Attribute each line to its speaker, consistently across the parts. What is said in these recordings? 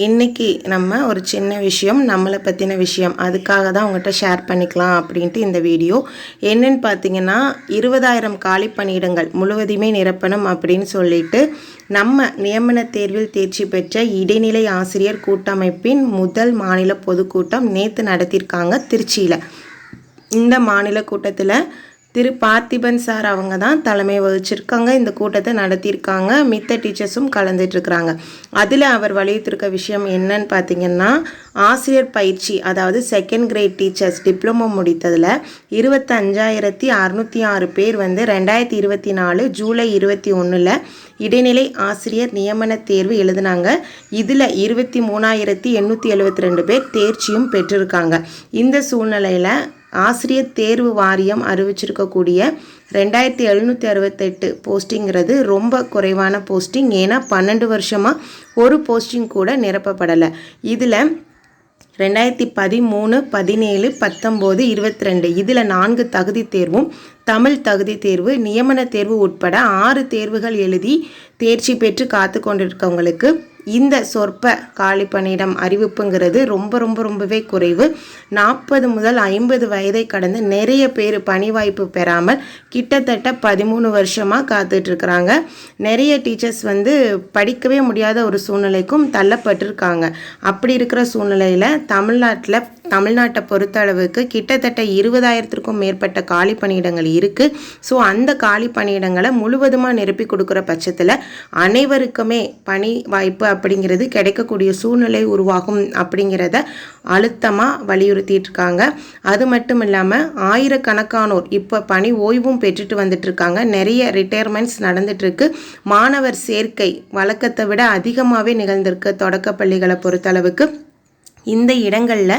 Speaker 1: இன்னைக்கு நம்ம ஒரு சின்ன விஷயம், நம்மளை பற்றின விஷயம், அதுக்காக தான் உங்கள்கிட்ட ஷேர் பண்ணிக்கலாம் அப்படின்ட்டு இந்த வீடியோ. என்னன்னு பார்த்தீங்கன்னா, 20,000 காலி பணியிடங்கள் முழுவதுமே நிரப்பணும் அப்படின்னு சொல்லிட்டு நம்ம நியமன தேர்வில் தேர்ச்சி பெற்ற இடைநிலை ஆசிரியர் கூட்டமைப்பின் முதல் மாநில பொதுக்கூட்டம் நேற்று நடத்தியிருக்காங்க திருச்சியில். இந்த மாநில கூட்டத்தில் திரு பார்த்திபன் சார் அவங்க தான் தலைமை வகிச்சிருக்காங்க. இந்த கூட்டத்தை நடத்தியிருக்காங்க. மித்த டீச்சர்ஸும் கலந்துட்டுருக்குறாங்க. அதில் அவர் வலியுறுத்திருக்க விஷயம் என்னன்னு பார்த்தீங்கன்னா, ஆசிரியர் பயிற்சி, அதாவது செகண்ட் கிரேட் டீச்சர்ஸ் டிப்ளமோ முடித்ததில் 25,606 பேர் 2024 ஜூலை 21 இடைநிலை ஆசிரியர் நியமன தேர்வு எழுதினாங்க. இதில் 23,872 பேர் தேர்ச்சியும் பெற்றிருக்காங்க. இந்த சூழ்நிலையில் ஆசிரியர் தேர்வு வாரியம் அறிவிச்சிருக்கக்கூடிய 2,768 போஸ்டிங்கிறது ரொம்ப குறைவான போஸ்டிங். ஏன்னா 12 வருஷமாக ஒரு போஸ்டிங் கூட நிரப்பப்படலை. இதில் 2013, 17, 19, 22 இதில் 4 தகுதி தேர்வும் தமிழ் தகுதி தேர்வு, நியமன தேர்வு உட்பட 6 தேர்வுகள் எழுதி தேர்ச்சி பெற்று காத்து கொண்டிருக்கவங்களுக்கு இந்த சொற்ப காலி பணியிடம் அறிவிப்புங்கிறது ரொம்பவே குறைவு. 40 முதல் 50 வயதை கடந்து நிறைய பேர் பணி வாய்ப்பு பெறாமல் கிட்டத்தட்ட 13 வருஷமாக காத்துட்ருக்குறாங்க. நிறைய டீச்சர்ஸ் படிக்கவே முடியாத ஒரு சூழ்நிலைக்கும் தள்ளப்பட்டிருக்காங்க. அப்படி இருக்கிற சூழ்நிலையில் தமிழ்நாட்டை பொறுத்தளவுக்கு கிட்டத்தட்ட 20,000க்கும் மேற்பட்ட காலி பணியிடங்கள் இருக்குது. ஸோ அந்த காலி பணியிடங்களை முழுவதுமாக நிரப்பி கொடுக்குற பட்சத்தில் அனைவருக்குமே பணி வாய்ப்பு அப்படிங்கிறது கிடைக்கக்கூடிய சூழ்நிலை உருவாகும் அப்படிங்கிறத அழுத்தமாக வலியுறுத்திட்டு இருக்காங்க. அது மட்டும் இல்லாமல் ஆயிரக்கணக்கானோர் இப்போ பணி ஓய்வும் பெற்றுட்டு வந்துட்டுருக்காங்க. நிறைய ரிட்டையர்மெண்ட்ஸ் நடந்துட்டுருக்கு. மாணவர் சேர்க்கை வழக்கத்தை விட அதிகமாகவே நிகழ்ந்திருக்கு. தொடக்க பள்ளிகளை பொறுத்தளவுக்கு இந்த இடங்களில்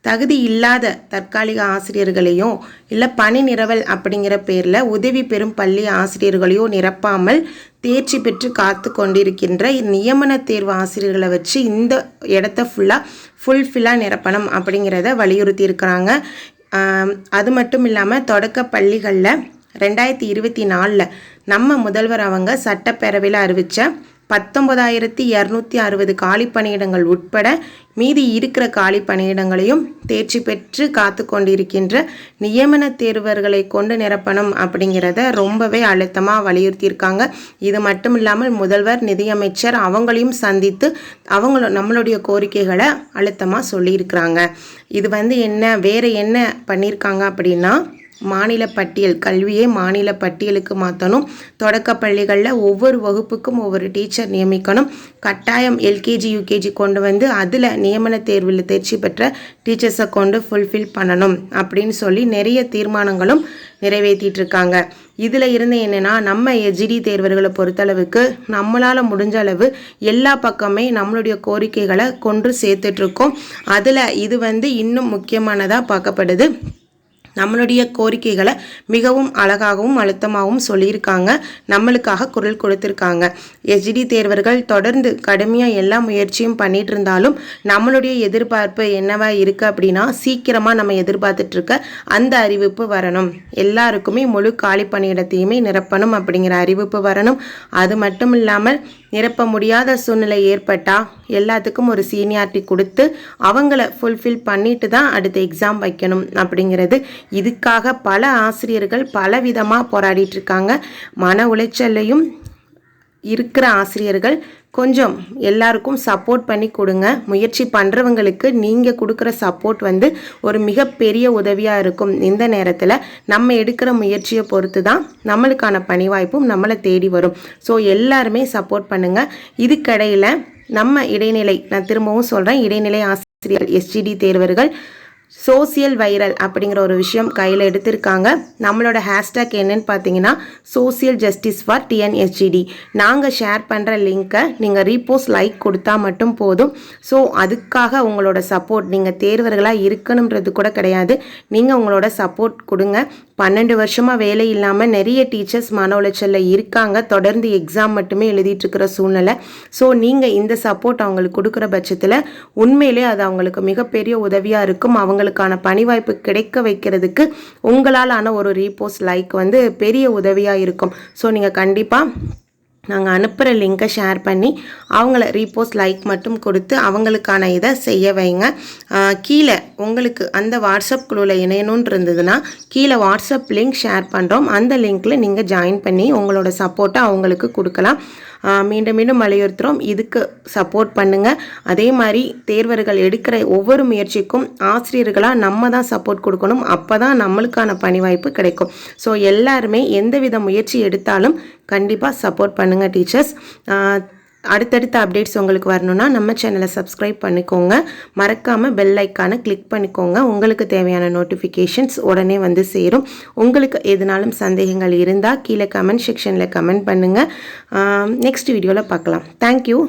Speaker 1: தகுதி இல்லாத தற்காலிக ஆசிரியர்களையும் இல்லை பணி நிரவல் அப்படிங்கிற பேரில் உதவி பெறும் பள்ளி ஆசிரியர்களையும் நிரப்பாமல் தேர்ச்சி பெற்று காத்து கொண்டிருக்கின்ற நியமன தேர்வு ஆசிரியர்களை வச்சு இந்த இடத்த ஃபுல்ஃபில்லாக நிரப்பணும் அப்படிங்கிறத வலியுறுத்தி இருக்கிறாங்க. அது மட்டும் இல்லாமல் தொடக்க பள்ளிகளில் 2024 நம்ம முதல்வர் அவங்க சட்டப்பேரவையில் அறிவித்த 19,260 காலி பணியிடங்கள் உட்பட மீதி இருக்கிற காலி பணியிடங்களையும் தேர்ச்சி பெற்று காத்து கொண்டிருக்கின்ற நியமன தேர்வர்களை கொண்டு நிரப்பணும் அப்படிங்கிறத ரொம்பவே அழுத்தமாக வலியுறுத்தியிருக்காங்க. இது மட்டும் இல்லாமல் முதல்வர், நிதியமைச்சர் அவங்களையும் சந்தித்து நம்மளுடைய கோரிக்கைகளை அழுத்தமாக சொல்லியிருக்கிறாங்க. இது வேறு என்ன பண்ணியிருக்காங்க அப்படின்னா, மாநில பட்டியல், கல்வியை மாநில பட்டியலுக்கு மாற்றணும். தொடக்க பள்ளிகளில் ஒவ்வொரு வகுப்புக்கும் ஒவ்வொரு டீச்சர் நியமிக்கணும். கட்டாயம் எல்கேஜி யூகேஜி கொண்டு அதில் நியமன தேர்வில் தேர்ச்சி பெற்ற டீச்சர்ஸை கொண்டு ஃபுல்ஃபில் பண்ணணும் அப்படின்னு சொல்லி நிறைய தீர்மானங்களும் நிறைவேற்றிட்டு இருக்காங்க. இதில் இருந்து என்னென்னா, நம்ம எஸ்ஜிடி தேர்வர்களை பொறுத்தளவுக்கு நம்மளால் முடிஞ்ச அளவு எல்லா பக்கமே நம்மளுடைய கோரிக்கைகளை கொண்டு சேர்த்துட்ருக்கோம். அதில் இது இன்னும் முக்கியமானதாக பார்க்கப்படுது. நம்மளுடைய கோரிக்கைகளை மிகவும் அழகாகவும் அழுத்தமாகவும் சொல்லியிருக்காங்க. நம்மளுக்காக குரல் கொடுத்துருக்காங்க. எஸ்ஜிடி தேர்வர்கள் தொடர்ந்து கடுமையாக எல்லா முயற்சியும் பண்ணிட்டு இருந்தாலும் நம்மளுடைய எதிர்பார்ப்பு என்னவா இருக்குது அப்படின்னா, சீக்கிரமாக நம்ம எதிர்பார்த்துட்ருக்க அந்த அறிவிப்பு வரணும். எல்லாருக்குமே முழு காலி பணியிடத்தையுமே நிரப்பணும் அப்படிங்கிற அறிவிப்பு வரணும். அது மட்டும் இல்லாமல் நிரப்ப முடியாத சூழ்நிலை ஏற்பட்டால் எல்லாத்துக்கும் ஒரு சீனியாரிட்டி கொடுத்து அவங்கள ஃபுல்ஃபில் பண்ணிட்டு தான் அடுத்த எக்ஸாம் வைக்கணும் அப்படிங்கிறது. இதுக்காக பல ஆசிரியர்கள் பல விதமாக போராடிட்டு இருக்காங்க. மன உளைச்சல்லையும் இருக்கிற ஆசிரியர்கள் கொஞ்சம் எல்லாருக்கும் சப்போர்ட் பண்ணி கொடுங்க. முயற்சி பண்ணுறவங்களுக்கு நீங்கள் கொடுக்குற சப்போர்ட் ஒரு மிகப்பெரிய உதவியாக இருக்கும். இந்த நேரத்தில் நம்ம எடுக்கிற முயற்சியை பொறுத்து தான் நம்மளுக்கான பணி வாய்ப்பும் நம்மளை தேடி வரும். ஸோ எல்லாருமே சப்போர்ட் பண்ணுங்கள். இதுக்கிடையில் நம்ம இடைநிலை, நான் திரும்பவும் சொல்கிறேன், இடைநிலை ஆசிரியர் எஸ்ஜிடி தேர்வர்கள் சோசியல் வைரல் அப்படிங்கிற ஒரு விஷயம் கையில் எடுத்திருக்காங்க. நம்மளோட ஹேஷ்டேக் என்னன்னு பார்த்தீங்கன்னா, சோசியல் ஜஸ்டிஸ் ஃபார் டிஎன்எஸ்ஜிடி. நாங்கள் ஷேர் பண்ணுற லிங்க்கை நீங்கள் ரீபோஸ்ட் லைக் கொடுத்தா மட்டும் போதும். ஸோ அதுக்காக உங்களோட சப்போர்ட், நீங்கள் தேர்வர்களாக இருக்கணுன்றது கூட கிடையாது, நீங்கள் உங்களோட சப்போர்ட் கொடுங்க. 12 வருஷமாக வேலை இல்லாமல் நிறைய டீச்சர்ஸ் மன உளைச்சலில் இருக்காங்க. தொடர்ந்து எக்ஸாம் மட்டுமே எழுதிட்டுருக்கிற சூழ்நிலை. ஸோ நீங்கள் இந்த சப்போர்ட் அவங்களுக்கு கொடுக்குற பட்சத்தில் உண்மையிலே அது அவங்களுக்கு மிகப்பெரிய உதவியாக இருக்கும். அவங்களுக்கான பணி வாய்ப்பு கிடைக்க வைக்கிறதுக்கு உங்களால் ஆன ஒரு ரீபோஸ்ட் லைக் பெரிய உதவியாக இருக்கும். ஸோ நீங்கள் கண்டிப்பாக நாங்கள் அனுப்புகிற லிங்கை ஷேர் பண்ணி அவங்கள ரீபோஸ்ட் லைக் மட்டும் கொடுத்து அவங்களுக்கான இதை செய்ய வைங்க. கீழே உங்களுக்கு அந்த வாட்ஸ்அப் குழுவில் இணையணுன்னு இருந்ததுன்னா கீழே வாட்ஸ்அப் லிங்க் ஷேர் பண்ணுறோம். அந்த லிங்க்கில் நீங்கள் ஜாயின் பண்ணி உங்களோட சப்போர்ட்டை அவங்களுக்கு கொடுக்கலாம். மீண்டும் மீண்டும் வலியுறுத்துகிறோம், இதுக்கு சப்போர்ட் பண்ணுங்கள். அதே மாதிரி தேர்வர்கள் எடுக்கிற ஒவ்வொரு முயற்சிக்கும் ஆசிரியர்களாக நம்ம தான் சப்போர்ட் கொடுக்கணும். அப்போ தான் நம்மளுக்கான பணி வாய்ப்பு கிடைக்கும். ஸோ எல்லாருமே எந்தவித முயற்சி எடுத்தாலும் கண்டிப்பாக சப்போர்ட் பண்ணுங்கள் டீச்சர்ஸ். அடுத்தடுத்த அப்டேட்ஸ் உங்களுக்கு வரணும்னா நம்ம சேனலை சப்ஸ்கிரைப் பண்ணிக்கோங்க. மறக்காமல் பெல் ஐக்கானை கிளிக் பண்ணிக்கோங்க. உங்களுக்கு தேவையான நோட்டிஃபிகேஷன்ஸ் உடனே வந்து சேரும். உங்களுக்கு எதுனாலும் சந்தேகங்கள் இருந்தால் கீழே கமெண்ட் செக்ஷனில் கமெண்ட் பண்ணுங்கள். நெக்ஸ்ட் வீடியோவில் பார்க்கலாம். தேங்க்யூ.